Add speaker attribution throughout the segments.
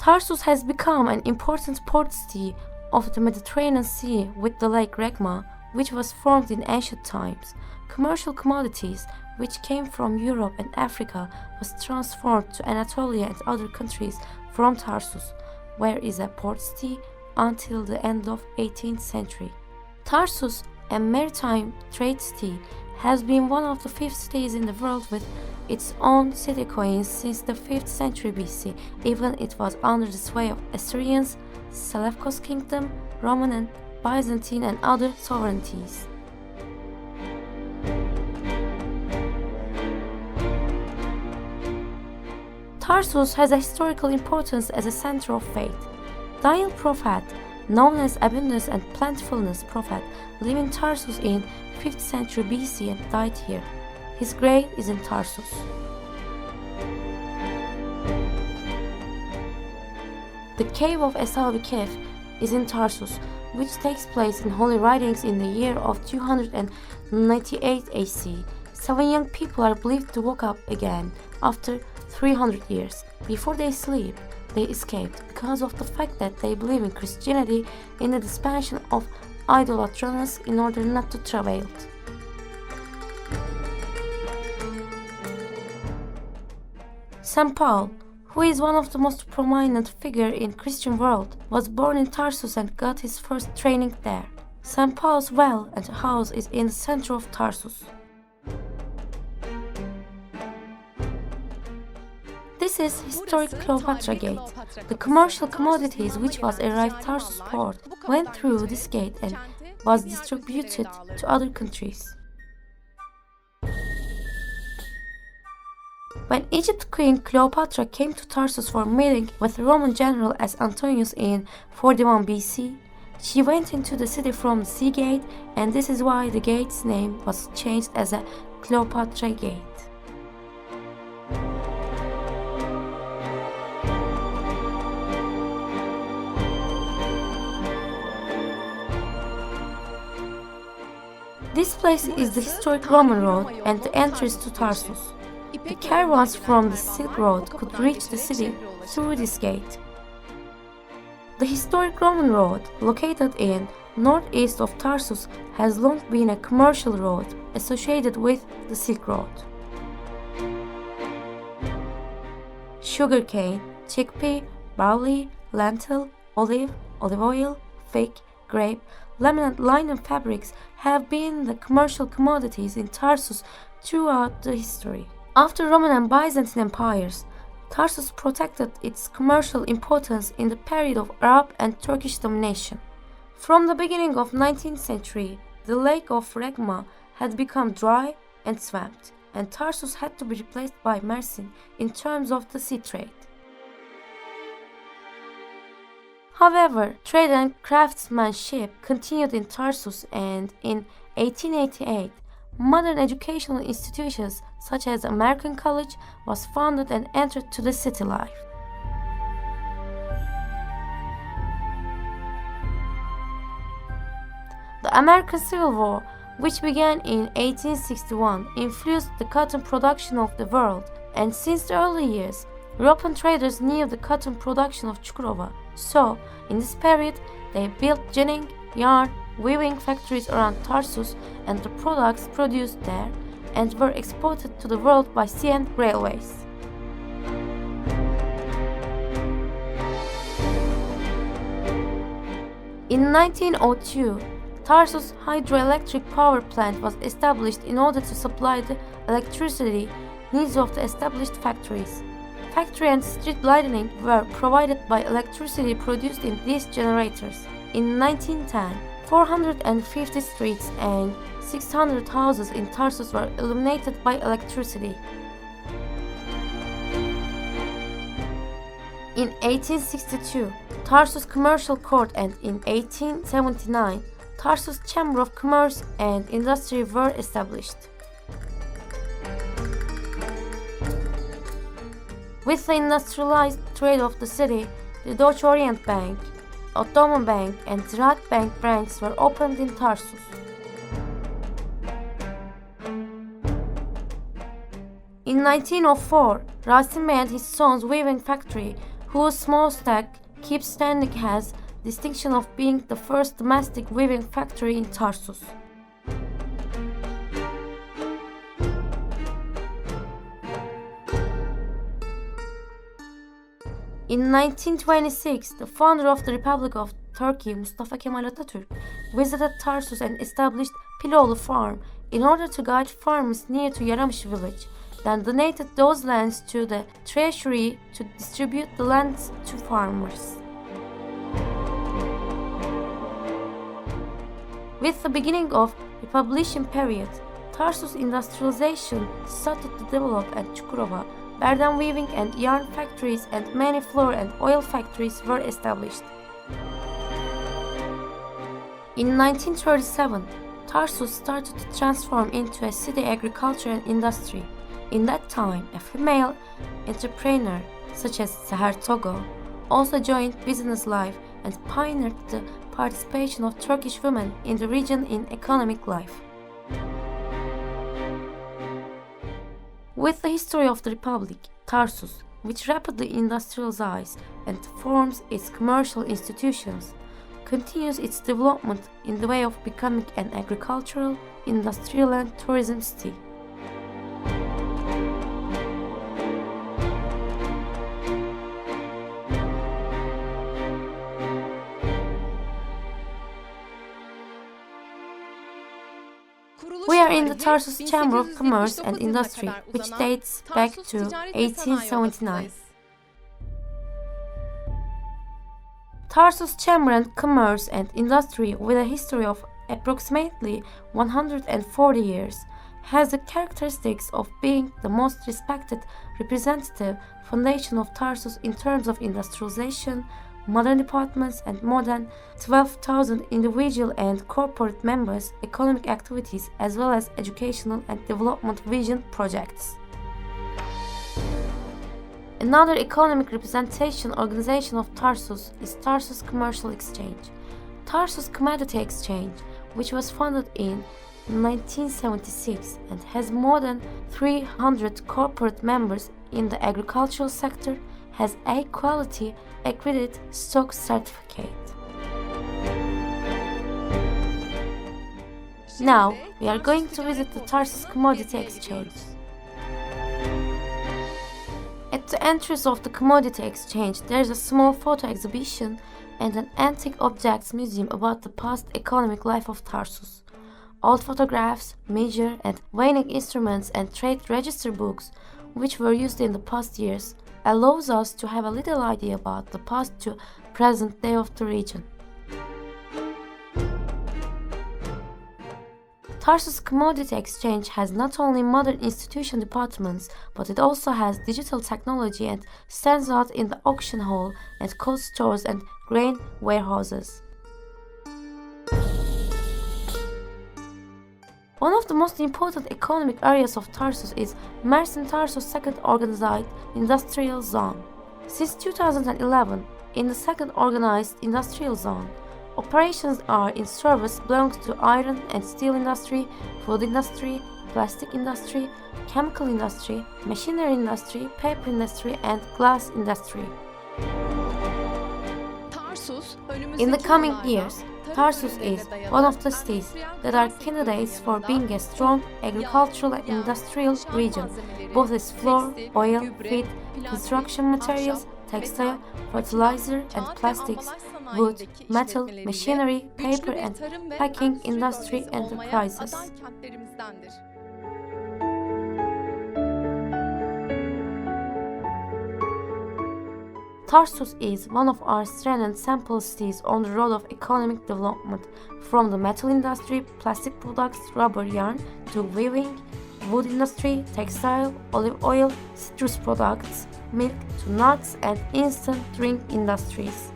Speaker 1: Tarsus has become an important port city of the Mediterranean Sea with the Lake Regma, which was formed in ancient times. Commercial commodities, which came from Europe and Africa, was transformed to Anatolia and other countries from Tarsus, where is a port city until the end of 18th century. Tarsus, a maritime trade city, has been one of the 5 cities in the world with its own city coins since the 5th century BC, even it was under the sway of Assyrians, Seleucus Kingdom, Roman and Byzantine and other sovereignties. Tarsus has a historical importance as a center of faith. Daniel prophet, known as Abundance and Plentifulness prophet, lived in Tarsus in 5th century BC and died here. His grave is in Tarsus. The cave of Esavi Cave is in Tarsus, which takes place in Holy Writings in the year of 298 AC. 7 young people are believed to wake up again after 300 years. Before they sleep, they escaped because of the fact that they believe in Christianity in the dispensation of idolatranus in order not to travel. St. Paul, who is one of the most prominent figures in Christian world, was born in Tarsus and got his first training there. St. Paul's well and house is in the center of Tarsus. This is historic Cleopatra Gate. The commercial commodities which was arrived Tarsus port went through this gate and was distributed to other countries. When Egypt Queen Cleopatra came to Tarsus for a meeting with the Roman general as Antonius in 41 BC, she went into the city from the sea gate, and this is why the gate's name was changed as a Cleopatra Gate. This place is the historic Roman road and the entrance to Tarsus. The caravans from the Silk Road could reach the city through this gate. The historic Roman road, located in northeast of Tarsus, has long been a commercial road associated with the Silk Road. Sugarcane, chickpea, barley, lentil, olive oil, fig, grape, lemon and linen fabrics have been the commercial commodities in Tarsus throughout the history. After Roman and Byzantine empires, Tarsus protected its commercial importance in the period of Arab and Turkish domination. From the beginning of 19th century, the lake of Regma had become dry and swamped, and Tarsus had to be replaced by Mersin in terms of the sea trade. However, trade and craftsmanship continued in Tarsus, and in 1888, modern educational institutions such as American College was founded and entered to the city life. The American Civil War, which began in 1861, influenced the cotton production of the world, and since the early years, European traders knew the cotton production of Çukurova. So, in this period, they built ginning, yarn, weaving factories around Tarsus, and the products produced there and were exported to the world by sea and railways. In 1902, Tarsus hydroelectric power plant was established in order to supply the electricity needs of the established factories. Factory and street lighting were provided by electricity produced in these generators. In 1910, 450 streets and 600 houses in Tarsus were illuminated by electricity. In 1862, Tarsus Commercial Court, and in 1879, Tarsus Chamber of Commerce and Industry were established. With the industrialized trade of the city, the Deutsche Orient Bank, Ottoman Bank, and Ziraat Bank branches were opened in Tarsus. In 1904, Rasim Bey and his son's weaving factory whose smokestack keeps standing has distinction of being the first domestic weaving factory in Tarsus. In 1926, the founder of the Republic of Turkey, Mustafa Kemal Atatürk, visited Tarsus and established Piloğlu Farm in order to guide farmers near to Yaramış village, then donated those lands to the treasury to distribute the lands to farmers. With the beginning of Republican period, Tarsus industrialization started to develop at Çukurova, where then weaving and yarn factories and many flour and oil factories were established. In 1937, Tarsus started to transform into a city agriculture and industry. In that time, a female entrepreneur such as Seher Togo also joined business life and pioneered the participation of Turkish women in the region in economic life. With the history of the Republic, Tarsus, which rapidly industrializes and forms its commercial institutions, continues its development in the way of becoming an agricultural, industrial and tourism city. We are in the Tarsus Chamber of Commerce and Industry, which dates back to 1879. Tarsus Chamber of Commerce and Industry, with a history of approximately 140 years, has the characteristics of being the most respected representative foundation of Tarsus in terms of industrialization, modern departments, and more than 12,000 individual and corporate members, economic activities, as well as educational and development vision projects. Another economic representation organization of Tarsus is Tarsus Commercial Exchange. Tarsus Commodity Exchange, which was founded in 1976 and has more than 300 corporate members in the agricultural sector, has A quality accredited stock certificate. Now we are going to visit the Tarsus Commodity Exchange. At the entrance of the Commodity Exchange, there is a small photo exhibition and an antique objects museum about the past economic life of Tarsus. Old photographs, measure and weighing instruments and trade register books, which were used in the past years, allows us to have a little idea about the past to present day of the region. Tarsus Commodity Exchange has not only modern institution departments, but it also has digital technology and stands out in the auction hall and cold stores and grain warehouses. One of the most important economic areas of Tarsus is Mersin Tarsus Second Organized Industrial Zone. Since 2011, in the Second Organized Industrial Zone, operations are in service belongs to iron and steel industry, food industry, plastic industry, chemical industry, machinery industry, paper industry, and glass industry. In the coming years, Tarsus is one of the cities that are candidates for being a strong agricultural and industrial region, both as flour, oil, feed, construction materials, textile, fertilizer and plastics, wood, metal, machinery, paper and packing industry enterprises. Tarsus is one of our strand and sample cities on the road of economic development, from the metal industry, plastic products, rubber yarn, to weaving, wood industry, textile, olive oil, citrus products, milk, to nuts and instant drink industries.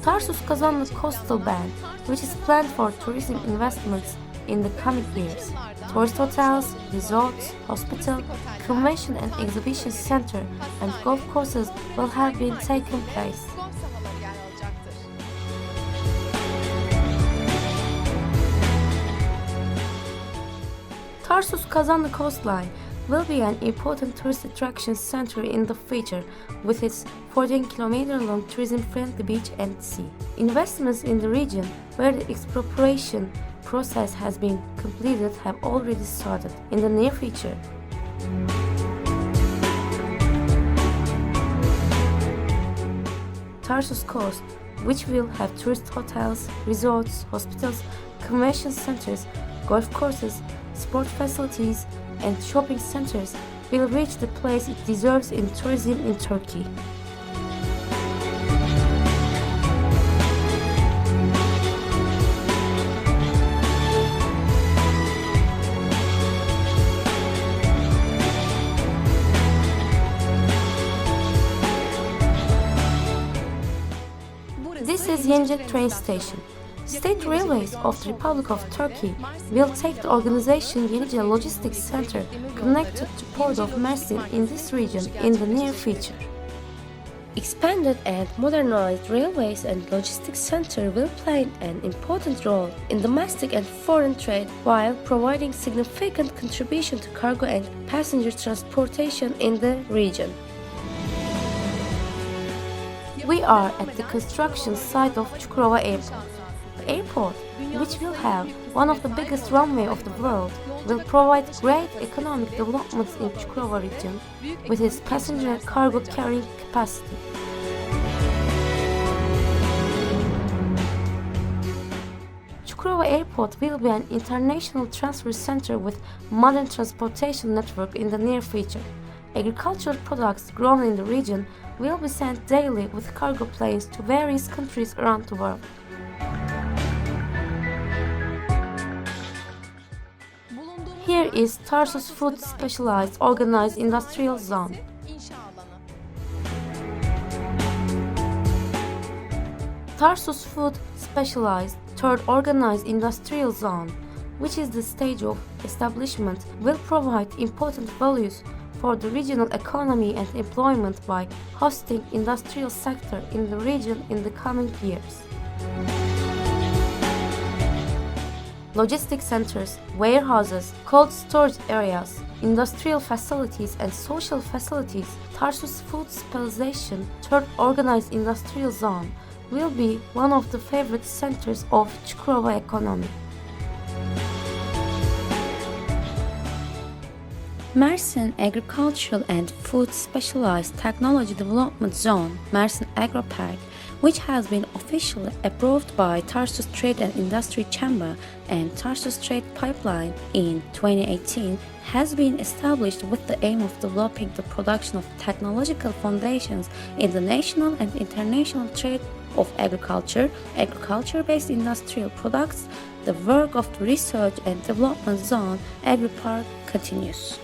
Speaker 1: Tarsus Kazanlı Coastal Band, which is planned for tourism investments, in the coming years. Tourist hotels, resorts, hospital, convention and exhibition center, and golf courses will have been taken place. Tarsus Kazanlı coastline will be an important tourist attraction center in the future, with its 14-kilometer-long tourism-friendly beach and sea. Investments in the region, where the expropriation process has been completed, have already started. In the near future, Tarsus Coast, which will have tourist hotels, resorts, hospitals, convention centers, golf courses, sport facilities, and shopping centers, will reach the place it deserves in tourism in Turkey. This is Yenice train station. State Railways of the Republic of Turkey will take the organization Yenice Logistics Center connected to Port of Mersin in this region in the near future. Expanded and modernized railways and logistics center will play an important role in domestic and foreign trade while providing significant contribution to cargo and passenger transportation in the region. We are at the construction site of Çukurova Airport. The airport, which will have one of the biggest runway of the world, will provide great economic developments in Çukurova region with its passenger and cargo carrying capacity. Çukurova Airport will be an international transfer center with modern transportation network in the near future. Agricultural products grown in the region will be sent daily with cargo planes to various countries around the world. Here is Tarsus Food Specialized Organized Industrial Zone. Tarsus Food Specialized Third Organized Industrial Zone, which is the stage of establishment, will provide important values for the regional economy and employment by hosting industrial sector in the region in the coming years. Logistic centers, warehouses, cold storage areas, industrial facilities and social facilities, Tarsus Food Specialization Third Organized Industrial Zone will be one of the favorite centers of Çukurova economy. Mersin Agricultural and Food Specialized Technology Development Zone, Mersin Agro Park, which has been officially approved by Tarsus Trade and Industry Chamber and Tarsus Trade Pipeline in 2018, has been established with the aim of developing the production of technological foundations in the national and international trade of agriculture, agriculture-based industrial products. The work of the Research and Development Zone Agri Park continues.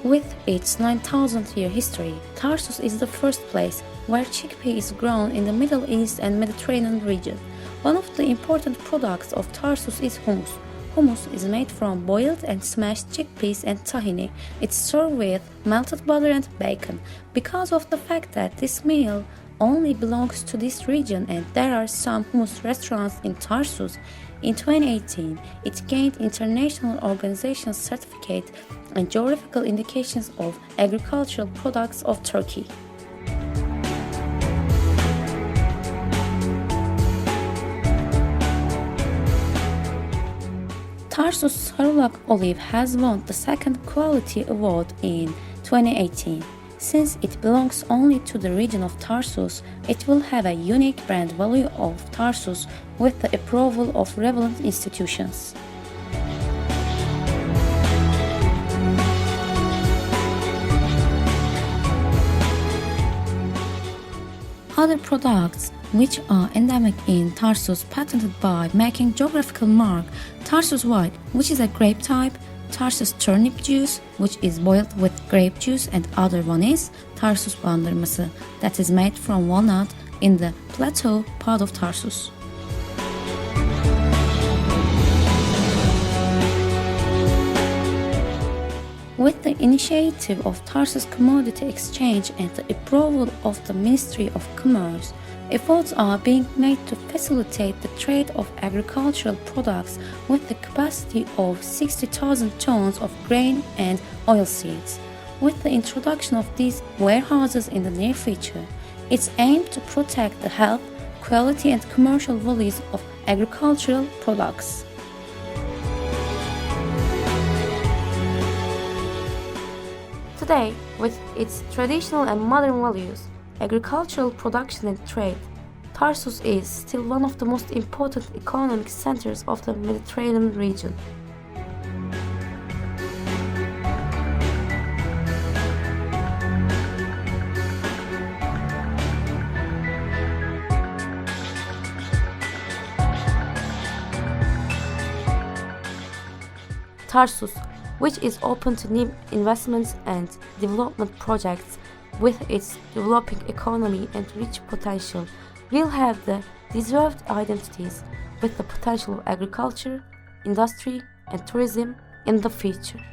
Speaker 1: With its 9,000-year history, Tarsus is the first place where chickpea is grown in the Middle East and Mediterranean region. One of the important products of Tarsus is hummus. Hummus is made from boiled and smashed chickpeas and tahini. It's served with melted butter and bacon. Because of the fact that this meal only belongs to this region and there are some hummus restaurants in Tarsus, in 2018 it gained International Organization Certificate and Geographical Indications of Agricultural Products of Turkey. Tarsus Sarılak olive has won the second quality award in 2018. Since it belongs only to the region of Tarsus, it will have a unique brand value of Tarsus with the approval of relevant institutions. Other products which are endemic in Tarsus patented by making geographical mark Tarsus White, which is a grape type, Tarsus turnip juice, which is boiled with grape juice, and other one is Tarsus bandırması, that is made from walnut, in the plateau part of Tarsus. With the initiative of Tarsus Commodity Exchange and the approval of the Ministry of Commerce, efforts are being made to facilitate the trade of agricultural products with the capacity of 60,000 tons of grain and oilseeds. With the introduction of these warehouses in the near future, it's aimed to protect the health, quality and commercial values of agricultural products. Today, with its traditional and modern values, agricultural production and trade, Tarsus is still one of the most important economic centers of the Mediterranean region. Tarsus, which is open to new investments and development projects with its developing economy and rich potential, will have the deserved identities with the potential of agriculture, industry, and tourism in the future.